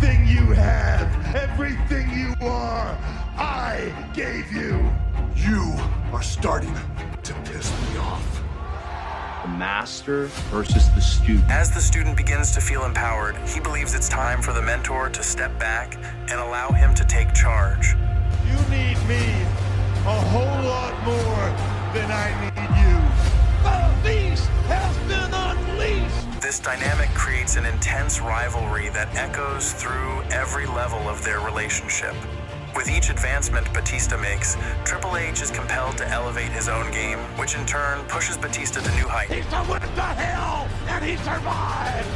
Everything you have, everything you are, I gave you. You are starting to piss me off. The master versus the student. As the student begins to feel empowered, he believes it's time for the mentor to step back and allow him to take charge. You need me a whole lot more than I need you. The beast has been unleashed! This dynamic creates an intense rivalry that echoes through every level of their relationship. With each advancement Batista makes, Triple H is compelled to elevate his own game, which in turn pushes Batista to new heights. He went to hell, and he survived!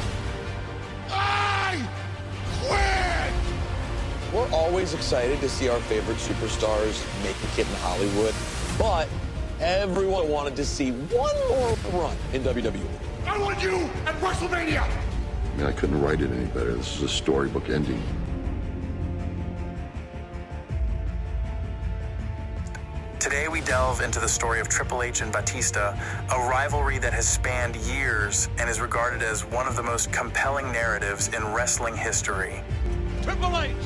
I quit! We're always excited to see our favorite superstars make it in Hollywood, but everyone wanted to see one more run in WWE. I want you at WrestleMania! I mean, I couldn't write it any better. This is a storybook ending. Today we delve into the story of Triple H and Batista, a rivalry that has spanned years and is regarded as one of the most compelling narratives in wrestling history. Triple H,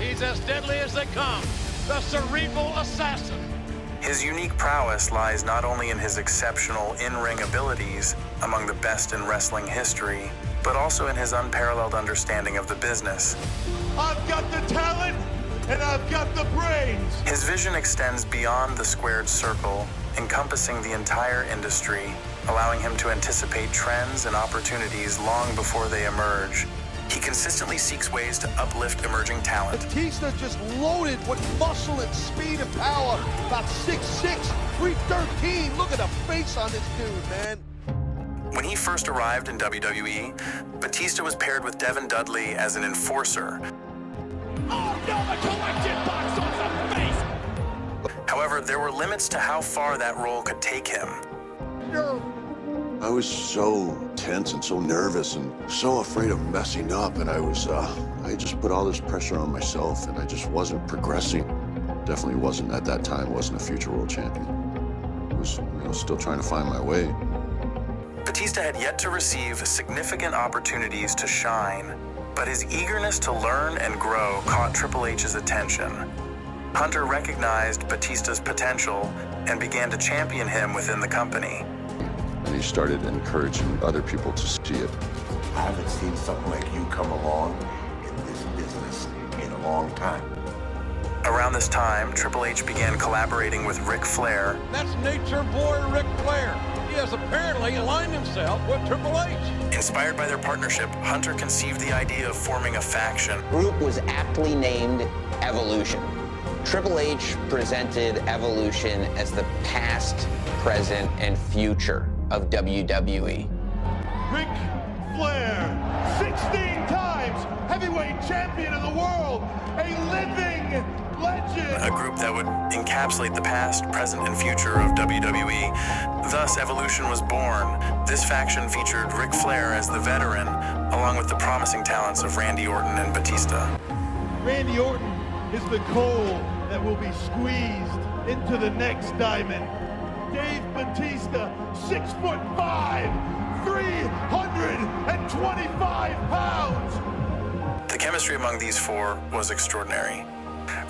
he's as deadly as they come, the cerebral assassin. His unique prowess lies not only in his exceptional in-ring abilities, among the best in wrestling history, but also in his unparalleled understanding of the business. I've got the talent, and I've got the brains! His vision extends beyond the squared circle, encompassing the entire industry, allowing him to anticipate trends and opportunities long before they emerge. He consistently seeks ways to uplift emerging talent. Batista just loaded with muscle and speed and power. About 6'6", 313. Look at the face on this dude, man. When he first arrived in WWE, Batista was paired with Devin Dudley as an enforcer. Oh no, the collection box on the face! However, there were limits to how far that role could take him. I was so tense and so nervous and so afraid of messing up, and I just put all this pressure on myself, and I just wasn't progressing. Definitely wasn't at that time, wasn't a future world champion. I was, still trying to find my way. Batista had yet to receive significant opportunities to shine, but his eagerness to learn and grow caught Triple H's attention. Hunter recognized Batista's potential and began to champion him within the company. And he started encouraging other people to see it. I haven't seen something like you come along in this business in a long time. Around this time, Triple H began collaborating with Ric Flair. That's nature boy Ric Flair. He has apparently aligned himself with Triple H. Inspired by their partnership, Hunter conceived the idea of forming a faction. The group was aptly named Evolution. Triple H presented Evolution as the past, present, and future of WWE. Ric Flair, 16 times heavyweight champion of the world, a living legend. A group that would encapsulate the past, present, and future of WWE. Thus, Evolution was born. This faction featured Ric Flair as the veteran, along with the promising talents of Randy Orton and Batista. Randy Orton is the coal that will be squeezed into the next diamond. Dave Batista, 6'5", 325 pounds. The chemistry among these four was extraordinary.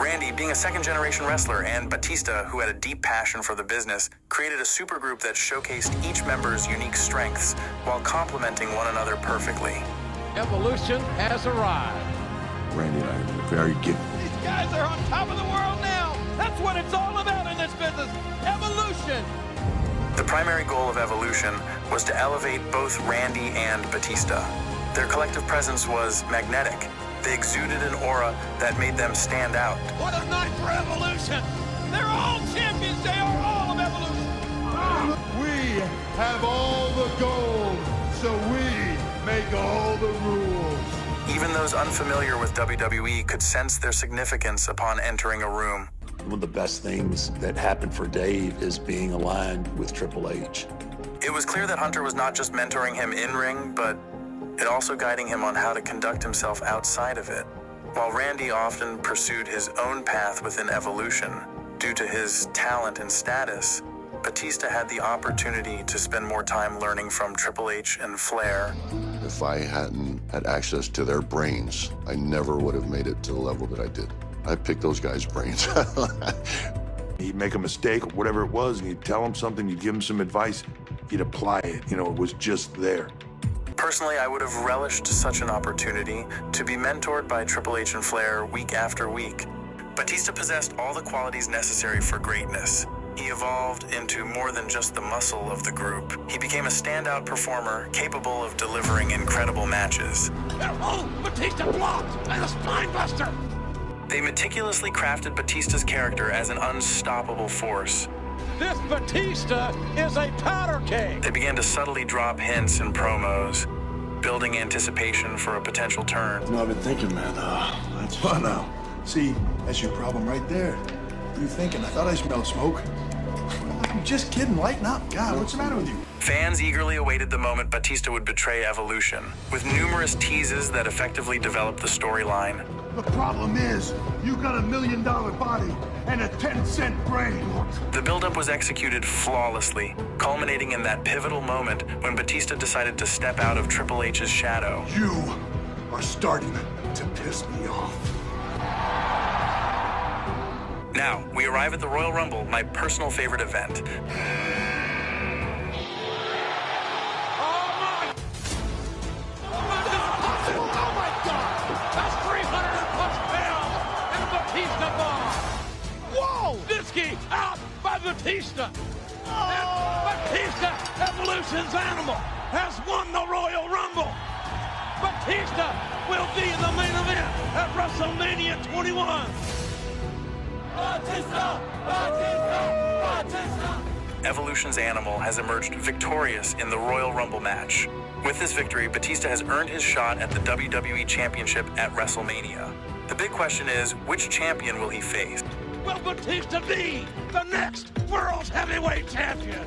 Randy, being a second-generation wrestler, and Batista, who had a deep passion for the business, created a supergroup that showcased each member's unique strengths while complementing one another perfectly. Evolution has arrived. Randy and I were very gifted. These guys are on top of the world now. That's what it's all about in this business. Evolution. The primary goal of Evolution was to elevate both Randy and Batista. Their collective presence was magnetic. They exuded an aura that made them stand out. What a night for Evolution. They're all champions. They are all of Evolution. We have all the gold, so we make all the rules. Even those unfamiliar with WWE could sense their significance upon entering a room. One of the best things that happened for Dave is being aligned with Triple H. It was clear that Hunter was not just mentoring him in-ring, but also guiding him on how to conduct himself outside of it. While Randy often pursued his own path within Evolution, due to his talent and status, Batista had the opportunity to spend more time learning from Triple H and Flair. If I hadn't had access to their brains, I never would have made it to the level that I did. I picked those guys' brains. He'd make a mistake, or whatever it was, and you'd tell him something, you'd give him some advice, he'd apply it. You know, it was just there. Personally, I would have relished such an opportunity to be mentored by Triple H and Flair week after week. Batista possessed all the qualities necessary for greatness. He evolved into more than just the muscle of the group. He became a standout performer capable of delivering incredible matches. Oh, Batista blocked and a spine buster. They meticulously crafted Batista's character as an unstoppable force. This Batista is a powder keg. They began to subtly drop hints and promos, building anticipation for a potential turn. You know, I've been thinking, man, that's Fun now. See, that's your problem right there. What are you thinking? I thought I smelled smoke. I'm just kidding. Lighten up. God, what's the matter with you? Fans eagerly awaited the moment Batista would betray Evolution, with numerous teases that effectively developed the storyline. The problem is, you got $1 million body and a 10-cent brain. The buildup was executed flawlessly, culminating in that pivotal moment when Batista decided to step out of Triple H's shadow. You are starting to piss me off. Now, we arrive at the Royal Rumble, my personal favorite event. Out by Batista. And Batista, Evolution's animal, has won the Royal Rumble. Batista will be the main event at WrestleMania 21. Batista! Batista! Batista! Evolution's animal has emerged victorious in the Royal Rumble match. With this victory, Batista has earned his shot at the WWE Championship at WrestleMania. The big question is, which champion will he face? Will Batista be the next World Heavyweight Champion?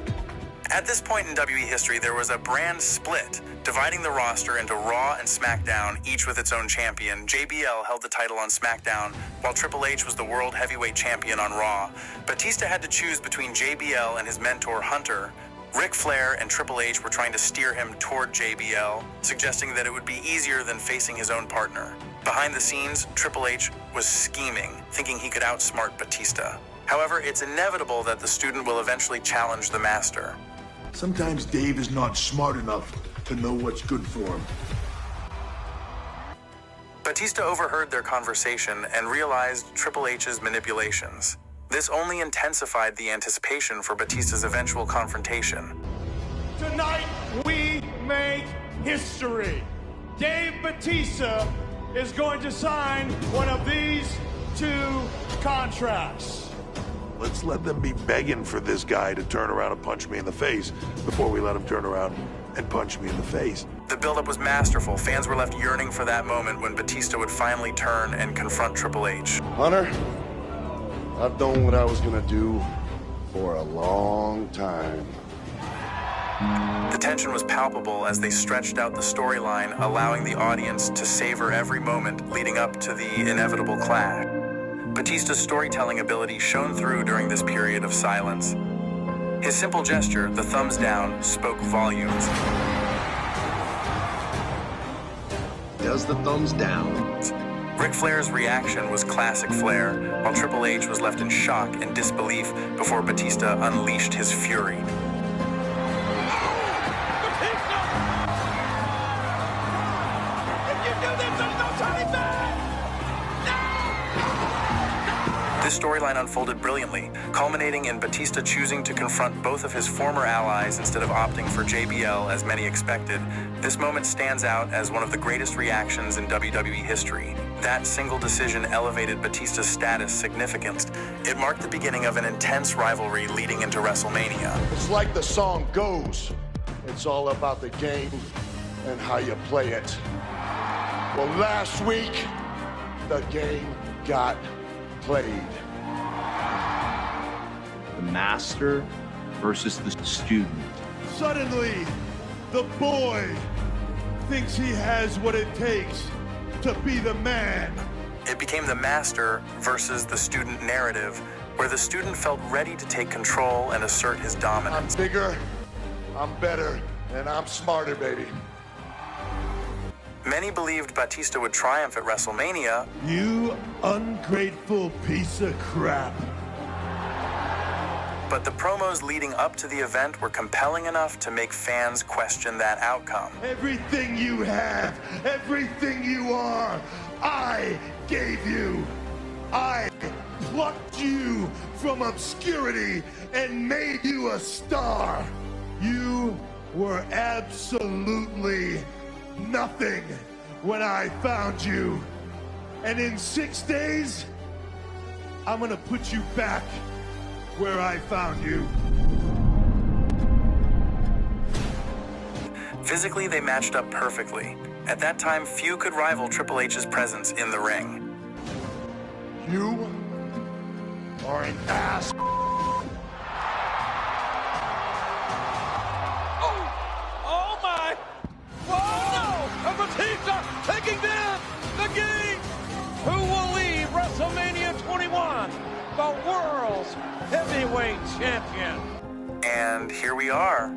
At this point in WWE history, there was a brand split, dividing the roster into Raw and SmackDown, each with its own champion. JBL held the title on SmackDown, while Triple H was the World Heavyweight Champion on Raw. Batista had to choose between JBL and his mentor, Hunter. Ric Flair and Triple H were trying to steer him toward JBL, suggesting that it would be easier than facing his own partner. Behind the scenes, Triple H was scheming, thinking he could outsmart Batista. However, it's inevitable that the student will eventually challenge the master. Sometimes Dave is not smart enough to know what's good for him. Batista overheard their conversation and realized Triple H's manipulations. This only intensified the anticipation for Batista's eventual confrontation. Tonight, we make history. Dave Batista is going to sign one of these two contracts. Let's let them be begging for this guy to turn around and punch me in the face before we let him turn around and punch me in the face. The buildup was masterful. Fans were left yearning for that moment when Batista would finally turn and confront Triple H. Hunter, I've done what I was gonna do for a long time. The tension was palpable as they stretched out the storyline, allowing the audience to savor every moment leading up to the inevitable clash. Batista's storytelling ability shone through during this period of silence. His simple gesture, the thumbs down, spoke volumes. Does the thumbs down. Ric Flair's reaction was classic Flair, while Triple H was left in shock and disbelief before Batista unleashed his fury. This storyline unfolded brilliantly, culminating in Batista choosing to confront both of his former allies instead of opting for JBL as many expected. This moment stands out as one of the greatest reactions in WWE history. That single decision elevated Batista's status significantly. It marked the beginning of an intense rivalry leading into WrestleMania. It's like the song goes. It's all about the game and how you play it. Well, last week, the game got played. The master versus the student. Suddenly, the boy thinks he has what it takes to be the man. It became the master versus the student narrative, where the student felt ready to take control and assert his dominance. I'm bigger, I'm better, and I'm smarter, baby. Many believed Batista would triumph at WrestleMania. You ungrateful piece of crap. But the promos leading up to the event were compelling enough to make fans question that outcome. Everything you have, everything you are, I gave you. I plucked you from obscurity and made you a star. You were absolutely nothing when I found you. And in 6 days, I'm gonna put you back where I found you. Physically, they matched up perfectly. At that time, few could rival Triple H's presence in the ring. You are an ass. Oh my! Whoa, no! Batista taking down the game! Who will leave WrestleMania 21? The world's heavyweight champion. And here we are.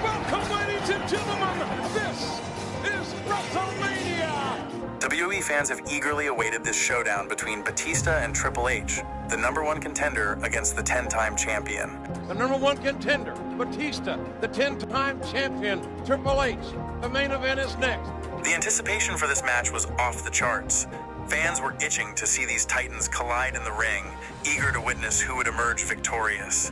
Welcome, ladies and gentlemen. This is WrestleMania. WWE fans have eagerly awaited this showdown between Batista and Triple H, the #1 contender against the 10-time champion. The #1 contender, Batista, the 10-time champion, Triple H. The main event is next. The anticipation for this match was off the charts. Fans were itching to see these titans collide in the ring, eager to witness who would emerge victorious.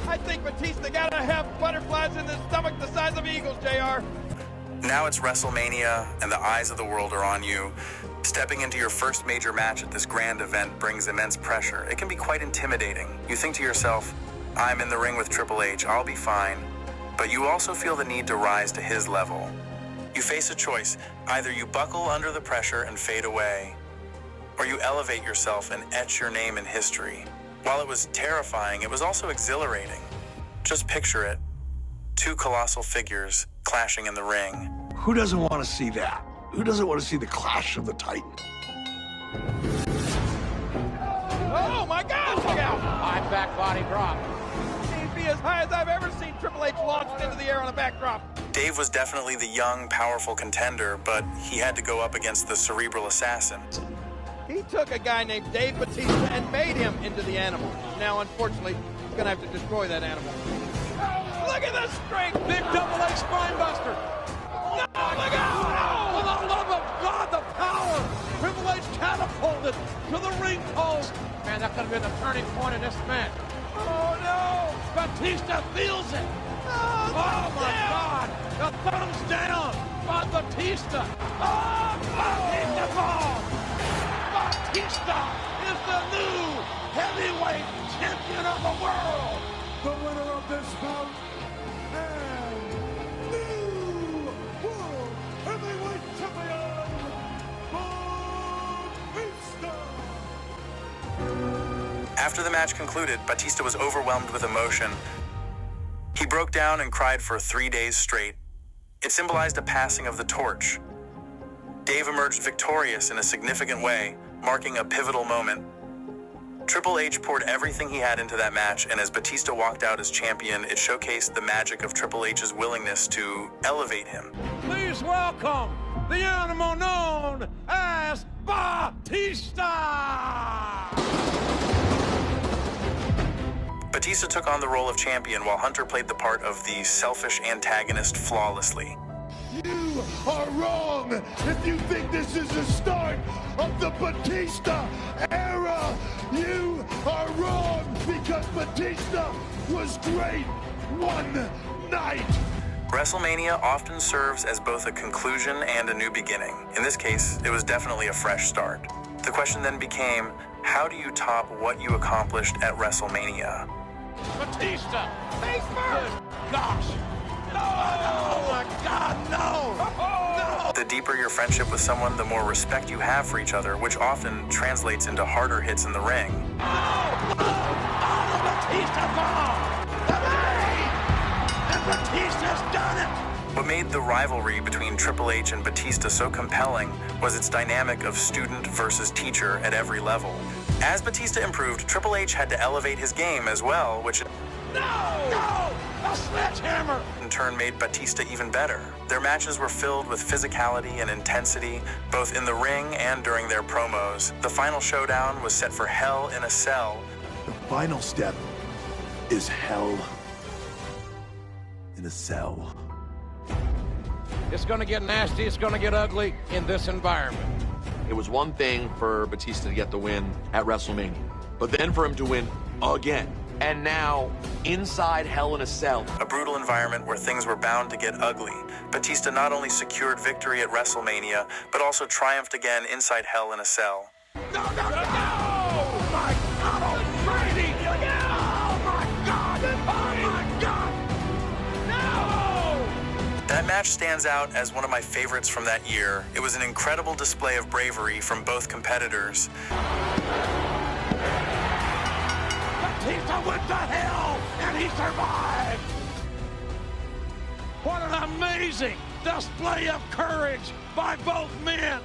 I think Batista gotta have butterflies in his stomach the size of eagles, JR. Now it's WrestleMania, and the eyes of the world are on you. Stepping into your first major match at this grand event brings immense pressure. It can be quite intimidating. You think to yourself, I'm in the ring with Triple H, I'll be fine. But you also feel the need to rise to his level. You face a choice. Either you buckle under the pressure and fade away, or you elevate yourself and etch your name in history. While it was terrifying, it was also exhilarating. Just picture it. Two colossal figures clashing in the ring. Who doesn't want to see that? Who doesn't want to see the clash of the Titans? Oh my God, look out! High back body drop. Seems to be as high as I've ever seen Triple H launched into the air on a backdrop. Dave was definitely the young, powerful contender, but he had to go up against the cerebral assassin. He took a guy named Dave Batista and made him into the animal. Now, unfortunately, he's gonna have to destroy that animal. Look at the strength! Big Double A spine buster! No, look out! No! For the love of God, the power! Triple H catapulted to the ring post! Man, that could have been the turning point in this match. Oh no! Batista feels it! Oh my God! The thumbs down by Batista! Oh, Batista falls! Batista is the new heavyweight champion of the world! The winner of this bout and new world heavyweight champion, Batista. After the match concluded, Batista was overwhelmed with emotion. He broke down and cried for 3 days straight. It symbolized a passing of the torch. Dave emerged victorious in a significant way, marking a pivotal moment. Triple H poured everything he had into that match, and as Batista walked out as champion, it showcased the magic of Triple H's willingness to elevate him. Please welcome the animal known as Batista! Batista took on the role of champion while Hunter played the part of the selfish antagonist flawlessly. You are wrong if you think this is the start of the Batista era. You are wrong because Batista was great one night. WrestleMania often serves as both a conclusion and a new beginning. In this case, it was definitely a fresh start. The question then became, how do you top what you accomplished at WrestleMania? Batista! Face first! Gosh! No! Oh my God, no! No! The deeper your friendship with someone, the more respect you have for each other, which often translates into harder hits in the ring. Oh! Oh! Batista bomb! And Batista's done it! What made the rivalry between Triple H and Batista so compelling was its dynamic of student versus teacher at every level. As Batista improved, Triple H had to elevate his game as well, which... No! No! a sledgehammer. In turn, made Batista even better. Their matches were filled with physicality and intensity, both in the ring and during their promos. The final showdown was set for Hell in a Cell. The final step is hell in a cell. It's gonna get nasty, it's gonna get ugly in this environment. It was one thing for Batista to get the win at WrestleMania, but then for him to win again. And now, inside Hell in a Cell. A brutal environment where things were bound to get ugly. Batista not only secured victory at WrestleMania, but also triumphed again inside Hell in a Cell. No! My God almighty! Oh my God! Oh my God! No! That match stands out as one of my favorites from that year. It was an incredible display of bravery from both competitors. Batista went to hell, and he survived! What an amazing display of courage by both men!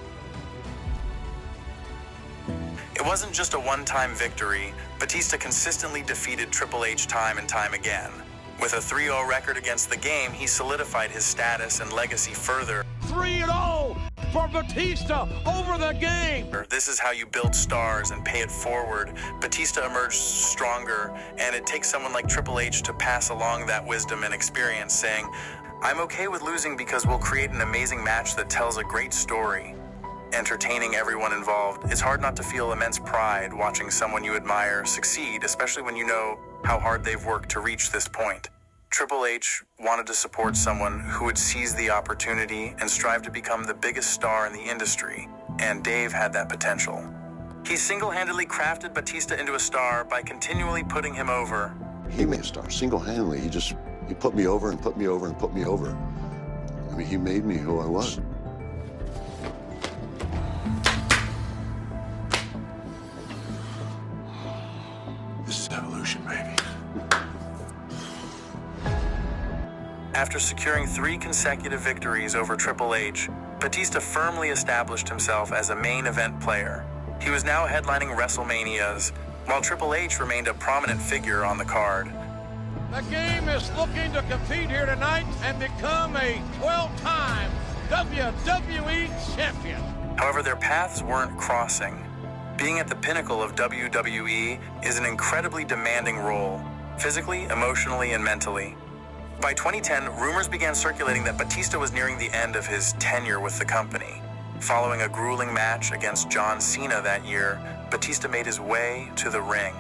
It wasn't just a one-time victory. Batista consistently defeated Triple H time and time again. With a 3-0 record against the game, he solidified his status and legacy further. 3-0 for Batista over the game. This is how you build stars and pay it forward. Batista emerged stronger, and it takes someone like Triple H to pass along that wisdom and experience, saying, I'm okay with losing because we'll create an amazing match that tells a great story, entertaining everyone involved. It's hard not to feel immense pride watching someone you admire succeed, especially when you know how hard they've worked to reach this point. Triple H wanted to support someone who would seize the opportunity and strive to become the biggest star in the industry, and Dave had that potential. He single-handedly crafted Batista into a star by continually putting him over. He made a star single-handedly. He put me over and put me over and put me over. I mean, he made me who I was. This is evolution, baby. After securing 3 consecutive victories over Triple H, Batista firmly established himself as a main event player. He was now headlining WrestleManias, while Triple H remained a prominent figure on the card. The game is looking to compete here tonight and become a 12-time WWE champion. However, their paths weren't crossing. Being at the pinnacle of WWE is an incredibly demanding role, physically, emotionally, and mentally. By 2010, rumors began circulating that Batista was nearing the end of his tenure with the company. Following a grueling match against John Cena that year, Batista made his way to the ring.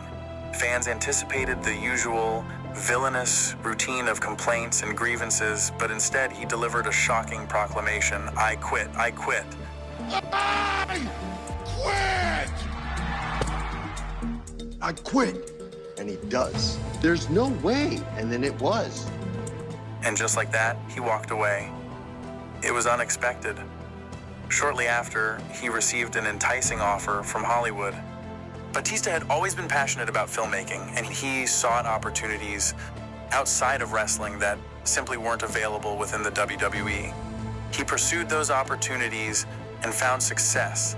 Fans anticipated the usual villainous routine of complaints and grievances, but instead he delivered a shocking proclamation: I quit, I quit. I quit. And he does. There's no way. And then it was. And just like that, he walked away. It was unexpected. Shortly after, he received an enticing offer from Hollywood. Batista had always been passionate about filmmaking, and he sought opportunities outside of wrestling that simply weren't available within the WWE. He pursued those opportunities and found success.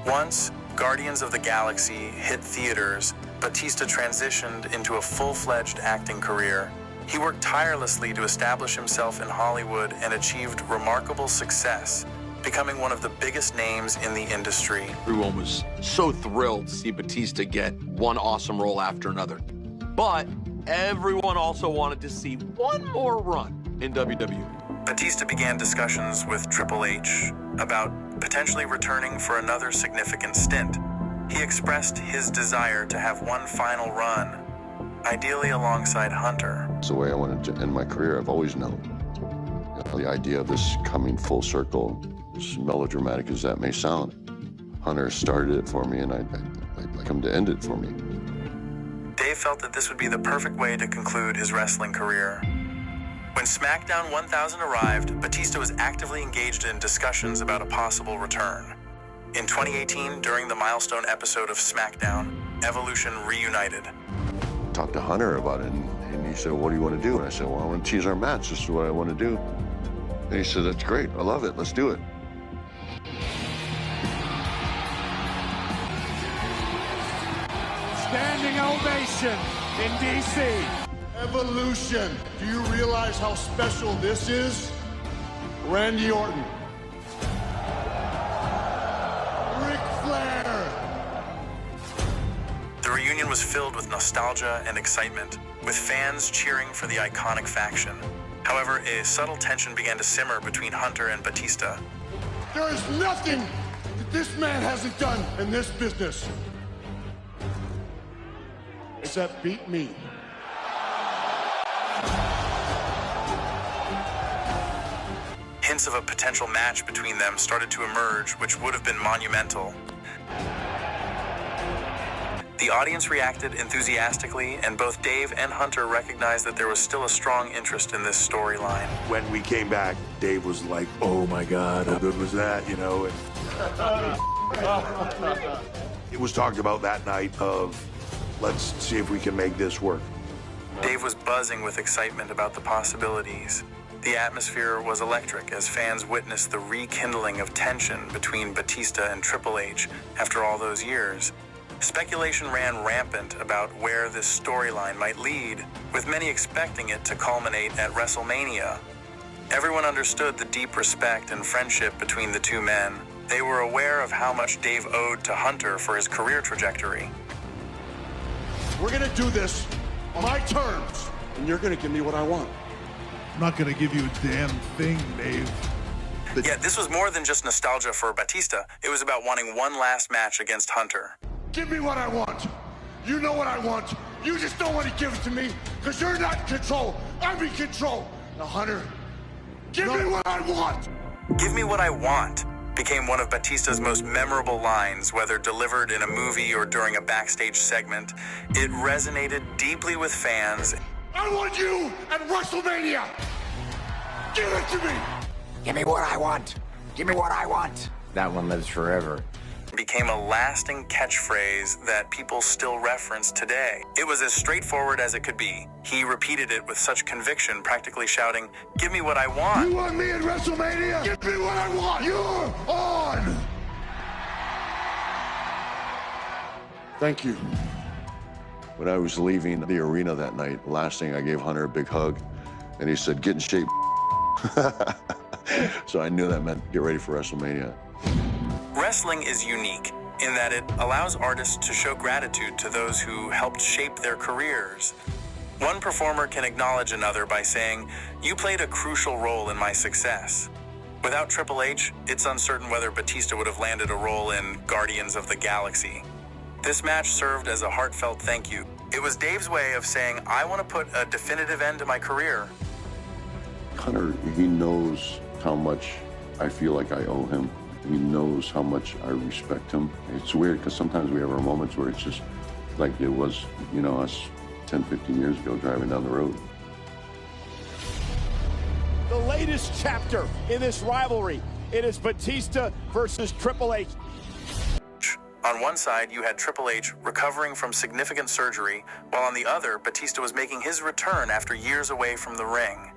Once Guardians of the Galaxy hit theaters, Batista transitioned into a full-fledged acting career. He worked tirelessly to establish himself in Hollywood and achieved remarkable success, becoming one of the biggest names in the industry. Everyone was so thrilled to see Batista get one awesome role after another. But everyone also wanted to see one more run in WWE. Batista began discussions with Triple H about potentially returning for another significant stint. He expressed his desire to have one final run, ideally alongside Hunter. It's the way I wanted to end my career. I've always known. The idea of this coming full circle, as melodramatic as that may sound, Hunter started it for me, and I come to end it for me. Dave felt that this would be the perfect way to conclude his wrestling career. When SmackDown 1000 arrived, Batista was actively engaged in discussions about a possible return. In 2018, during the milestone episode of SmackDown, Evolution reunited. Talked to Hunter about it, and he said, what do you want to do? And I said, well, I want to tease our match. This is what I want to do. And he said, that's great. I love it. Let's do it. Standing ovation in D.C. Evolution. Do you realize how special this is? Randy Orton. Ric Flair. The reunion was filled with nostalgia and excitement, with fans cheering for the iconic faction. However, a subtle tension began to simmer between Hunter and Batista. There is nothing that this man hasn't done in this business except beat me. Hints of a potential match between them started to emerge, which would have been monumental. The audience reacted enthusiastically, and both Dave and Hunter recognized that there was still a strong interest in this storyline. When we came back, Dave was like, oh my God, how good was that, you know? And it was talked about that night of, let's see if we can make this work. Dave was buzzing with excitement about the possibilities. The atmosphere was electric as fans witnessed the rekindling of tension between Batista and Triple H after all those years. Speculation ran rampant about where this storyline might lead, with many expecting it to culminate at WrestleMania. Everyone understood the deep respect and friendship between the two men. They were aware of how much Dave owed to Hunter for his career trajectory. We're gonna do this on my terms, and you're gonna give me what I want. I'm not gonna give you a damn thing, Dave. Yet this was more than just nostalgia for Batista. It was about wanting one last match against Hunter. Give me what I want. You know what I want. You just don't want to give it to me because you're not in control. I'm in control. Now, Hunter, give me what I want. Give me what I want became one of Batista's most memorable lines, whether delivered in a movie or during a backstage segment. It resonated deeply with fans. I want you at WrestleMania. Give it to me. Give me what I want. Give me what I want. That one lives forever. Became a lasting catchphrase that people still reference today. It was as straightforward as it could be. He repeated it with such conviction, practically shouting, "Give me what I want." You want me at WrestleMania? Give me what I want. You're on. Thank you. When I was leaving the arena that night, last thing I gave Hunter a big hug, and he said, "Get in shape." So I knew that meant get ready for WrestleMania. Wrestling is unique in that it allows artists to show gratitude to those who helped shape their careers. One performer can acknowledge another by saying, "You played a crucial role in my success." Without Triple H, it's uncertain whether Batista would have landed a role in Guardians of the Galaxy. This match served as a heartfelt thank you. It was Dave's way of saying, "I want to put a definitive end to my career." Hunter, he knows how much I feel like I owe him. He knows how much I respect him. It's weird because sometimes we have our moments where it's just like it was, you know, us 10, 15 years ago driving down the road. The latest chapter in this rivalry. It is Batista versus Triple H. On one side, you had Triple H recovering from significant surgery, while on the other, Batista was making his return after years away from the ring.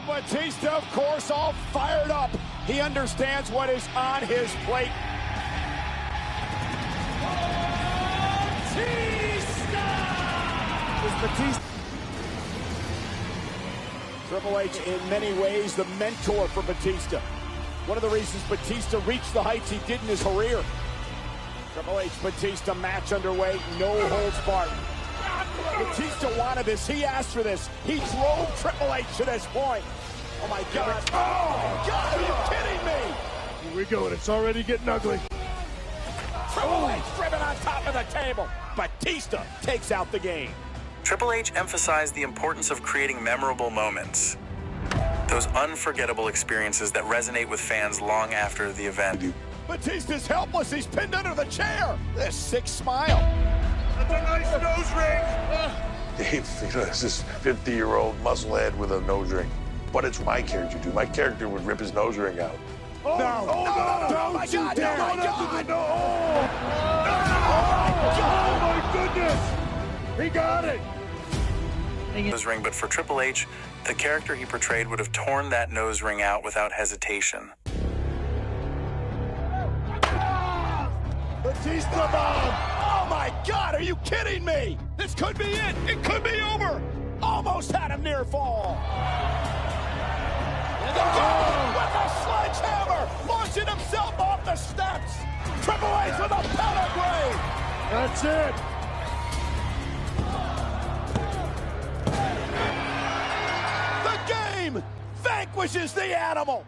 Batista, of course, all fired up. He understands what is on his plate. Batista. Triple H, in many ways, the mentor for Batista. One of the reasons Batista reached the heights he did in his career. Triple H, Batista match underway, no holds barred. Batista wanted this. He asked for this. He drove Triple H to this point. Oh, my God. Oh, my God. Are you kidding me? Here we go, and it's already getting ugly. Triple H driven on top of the table. Batista takes out the game. Triple H emphasized the importance of creating memorable moments. Those unforgettable experiences that resonate with fans long after the event. Batista's helpless. He's pinned under the chair. This sick smile. That's a nice nose ring. Dave, you know, this is 50-year-old musclehead with a nose ring. But it's my character, dude. My character would rip his nose ring out. Oh, no. Oh, no. Oh, my God. No, Oh, my God. No. Oh, my goodness. He got it. Nose ring, but for Triple H, the character he portrayed would have torn that nose ring out without hesitation. Batista bomb! Oh my God, are you kidding me? This could be it. It could be over. almost had him near fall. And the goal with a sledgehammer, launching himself off the steps. Triple H with a pedigree. That's it. The game vanquishes the animal.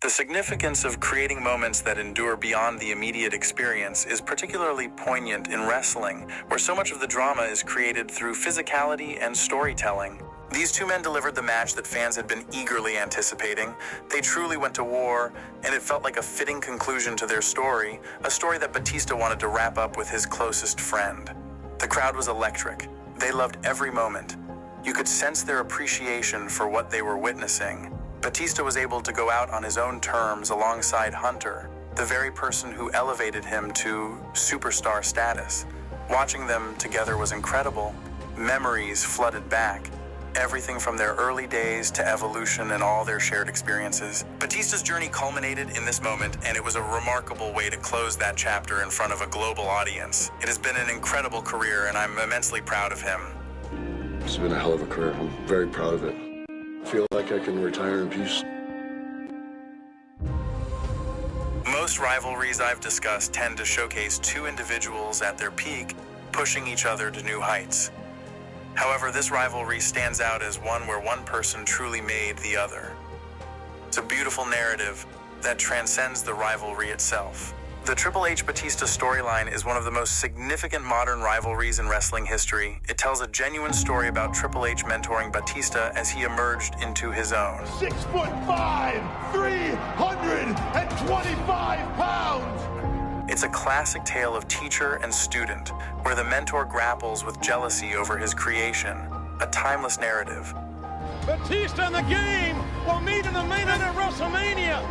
The significance of creating moments that endure beyond the immediate experience is particularly poignant in wrestling, where so much of the drama is created through physicality and storytelling. These two men delivered the match that fans had been eagerly anticipating. They truly went to war, and it felt like a fitting conclusion to their story, a story that Batista wanted to wrap up with his closest friend. The crowd was electric. They loved every moment. You could sense their appreciation for what they were witnessing. Batista was able to go out on his own terms alongside Hunter, the very person who elevated him to superstar status. Watching them together was incredible. Memories flooded back. Everything from their early days to Evolution and all their shared experiences. Batista's journey culminated in this moment, and it was a remarkable way to close that chapter in front of a global audience. It has been an incredible career, and I'm immensely proud of him. It's been a hell of a career. I'm very proud of it. I feel like I can retire in peace. Most rivalries I've discussed tend to showcase two individuals at their peak, pushing each other to new heights. However, this rivalry stands out as one where one person truly made the other. It's a beautiful narrative that transcends the rivalry itself. The Triple H Batista storyline is one of the most significant modern rivalries in wrestling history. It tells a genuine story about Triple H mentoring Batista as he emerged into his own. 6'5", 325 pounds. It's a classic tale of teacher and student, where the mentor grapples with jealousy over his creation, a timeless narrative. Batista and the game will meet in the main event at WrestleMania.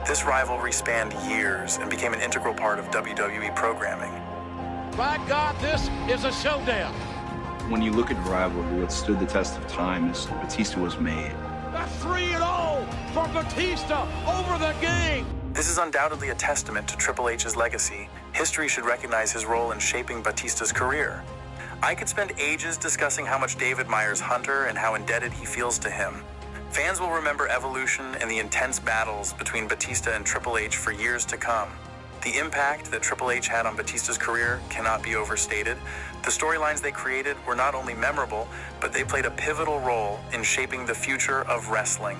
This rivalry spanned years and became an integral part of WWE programming. By God, this is a showdown. When you look at rivalry, what stood the test of time is Batista was made. That's 3-0 for Batista over the game. This is undoubtedly a testament to Triple H's legacy. History should recognize his role in shaping Batista's career. I could spend ages discussing how much Dave admires Hunter and how indebted he feels to him. Fans will remember Evolution and the intense battles between Batista and Triple H for years to come. The impact that Triple H had on Batista's career cannot be overstated. The storylines they created were not only memorable, but they played a pivotal role in shaping the future of wrestling.